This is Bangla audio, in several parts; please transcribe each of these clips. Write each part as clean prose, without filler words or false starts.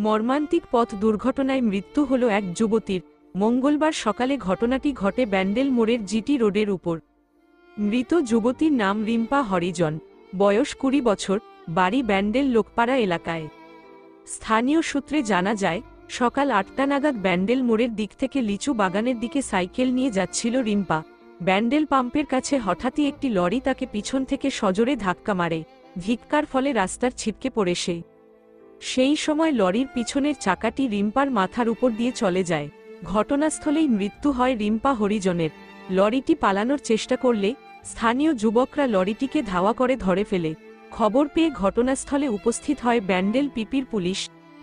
মর্মান্তিক পথ দুর্ঘটনায় মৃত্যু হল এক যুবতীর। মঙ্গলবার সকালে ঘটনাটি ঘটে ব্যান্ডেল মোড়ের জিটি রোডের উপর। মৃত যুবতীর নাম রিম্পা হরিজন, বয়স 20 বছর, বাড়ি ব্যান্ডেল লোকপাড়া এলাকায়। স্থানীয় সূত্রে জানা যায়, সকাল 8টা নাগাদ ব্যান্ডেল মোড়ের দিক থেকে লিচু বাগানের দিকে সাইকেল নিয়ে যাচ্ছিল রিম্পা। ব্যান্ডেল পাম্পের কাছে হঠাৎই একটি লরি তাকে পিছন থেকে সজোরে ধাক্কা মারে। ধিক্কার ফলে রাস্তার ছিটকে পড়ে সে। সেই সময় লরির পিছনের চাকাটি রিম্পার মাথার উপর দিয়ে চলে যায়। ঘটনাস্থলেই মৃত্যু হয় রিম্পা হরিজনের। লরিটি পালানোর চেষ্টা করলে স্থানীয় যুবকরা লরিটিকে ধাওয়া করে ধরে ফেলে। খবর পেয়ে ঘটনাস্থলে উপস্থিত হয় ব্যান্ডেল পিপির পুলিশ।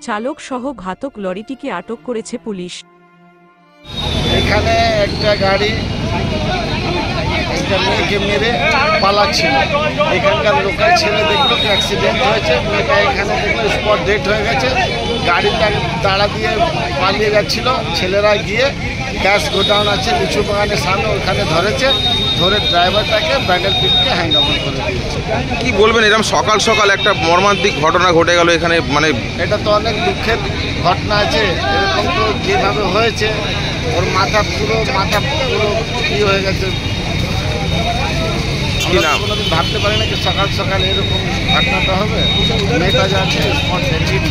চালক সহ ঘাতক লরিটিকে আটক করেছে পুলিশ। এখানে একটা গাড়ি একটা মেয়েকে মেরে পালাচ্ছিল। এখানকার লোকাল ছেলে দেখলো অ্যাক্সিডেন্ট হয়েছে, মেয়েটা এখানে দেখলো স্পট ডেট হয়ে গেছে। গাড়িটাকে তাড়া দিয়ে পালিয়ে যাচ্ছিল। ছেলেরা গিয়ে গ্যাস গোডাউন আছে লিচু বাগানের সামনে, ওখানে ধরেছে। ধরে ড্রাইভারটাকে ব্যান্ডেল পিপকে হ্যান্ড ওভার করে দিয়েছে। কি বলবেন, এরকম সকাল সকাল একটা মর্মান্তিক ঘটনা ঘটে গেল এখানে? মানে এটা তো অনেক দুঃখের ঘটনা আছে। এরকম তো যেভাবে হয়েছে, ওর মাথা পুরো কি হয়ে গেছে। কোনোদিন ভাবতে পারি না যে সকাল সকাল এরকম ঘটনাটা হবে। মেয়েটা যাচ্ছে স্পট ডেট।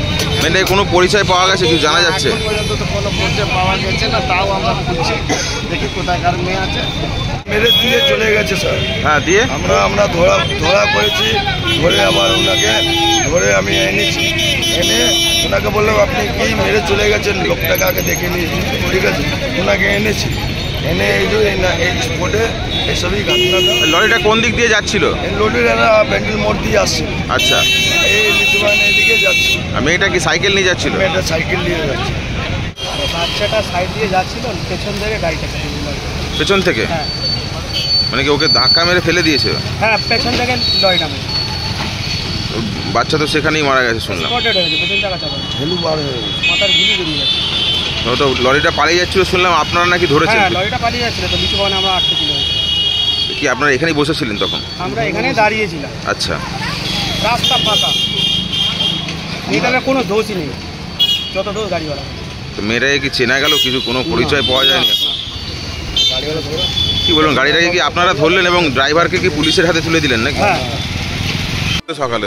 মেয়েটার কোনো পরিচয় পাওয়া গেছে, কিছু জানা যাচ্ছে? এখন পর্যন্ত তো কোনো পরিচয় পাওয়া গেছে না, তাও আমরা খুঁজছি, দেখি কোথাকার মেয়ে আছে। মেরে দিয়ে চলে গেছে স্যার। হ্যাঁ, দিয়ে আমরা ধরা করেছি। ধরে আবার ওনাকে ধরে আমি এনেছি। এনে ওনাকে বললাম আপনি কি মেরে চলে গেছেন, লোকটাকে আগে দেখে নিয়েছি, ঠিক আছে। ওনাকে এনেছি, এনে এই যে এই স্পটে এসবই ঘটনাটা। লরিটা কোন দিক দিয়ে যাচ্ছিল? এই লরিটা ব্যান্ডেল মোড় দিয়ে আসছে। আচ্ছা, এই লিচুবাগান এদিকে যাচ্ছে। আর মেয়েটা কি সাইকেল নিয়ে যাচ্ছিল? মেয়েটা সাইকেল নিয়ে যাচ্ছে। বাচ্চাটা সাইড দিয়ে যাচ্ছিল, পেছন থেকে গাড়িটা পেছন থেকে? হ্যাঁ। মানে কি ওকে ধাক্কা মেরে ফেলে দিয়েছে? হ্যাঁ, পেছন থেকে লরিটা বাচ্চা তো সেখানেই মারা গেছে শুনলাম। স্পটেড হয়ে গেছে, পেছন চাকা চাপা হেলু বার হয়ে গেছে, মাথার গুলি বেরিয়ে গেছে। ও তো লরিটা পালিয়ে যাচ্ছিল শুনলাম, আপনারা নাকি ধরেছেন? হ্যাঁ, লরিটা পালিয়ে যাচ্ছিল তো লিচু বাগানে আমরা আটকে ছিল। কি আপনারা এখানেই বসেছিলেন তখন? আমরা এখানে দাঁড়িয়েছিলাম। আচ্ছা, রাস্তা ফাঁকা, এখানে কোনো দোষই নেই, যত দোষ গাড়িওয়ালা। তো মেয়েটাকে কি চেনা গেল? কিছু কোনো পরিচয় পাওয়া যায়নি এখন? কি বলুন, গাড়িটাকে কি আপনারা ধরলেন এবং ড্রাইভারকে কি পুলিশের হাতে তুলে দিলেন নাকি? হ্যাঁ, সকালে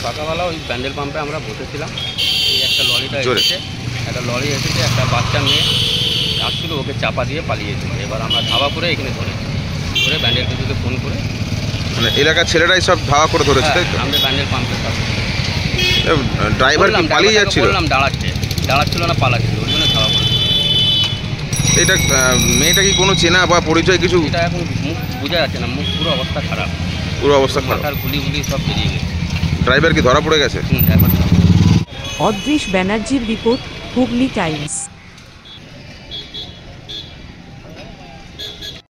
সকালবেলা ওই ব্যান্ডেল পাম্পে আমরা বসেছিলাম। এই একটা লরিটা এসেছে, একটা বাচ্চা মেয়ে আসছিল, ওকে চাপা দিয়ে পালিয়েছে। এবার আমরা ধাওয়া করে এখানে ধরে ব্যান্ডেল পিছুকে ফোন করে, মানে এলাকার ছেলেরাই সব ধাওয়া করে ধরেছে, তাই তো? আমরা ব্যান্ডেল পাম্পের কাছে ড্রাইভার কি পালিয়ে যাচ্ছিল? বললাম দাঁড়াচ্ছিল না, পালাচ্ছিল, ওই জন্য ধাওয়া করে। এটা মেয়েটা কি কোনো চেনা বা পরিচয় কিছু? এটা এখন মুখ বোঝা যাচ্ছে না, মুখ পুরো অবস্থা খারাপ, পুরো অবস্থা খারাপ। মাথার গুলি সব বেরিয়ে গেছে। ড্রাইভার কি ধরা পড়ে গেছে? অদৃশ ব্যানার্জির রিপোর্ট, হুগলি টাইমস।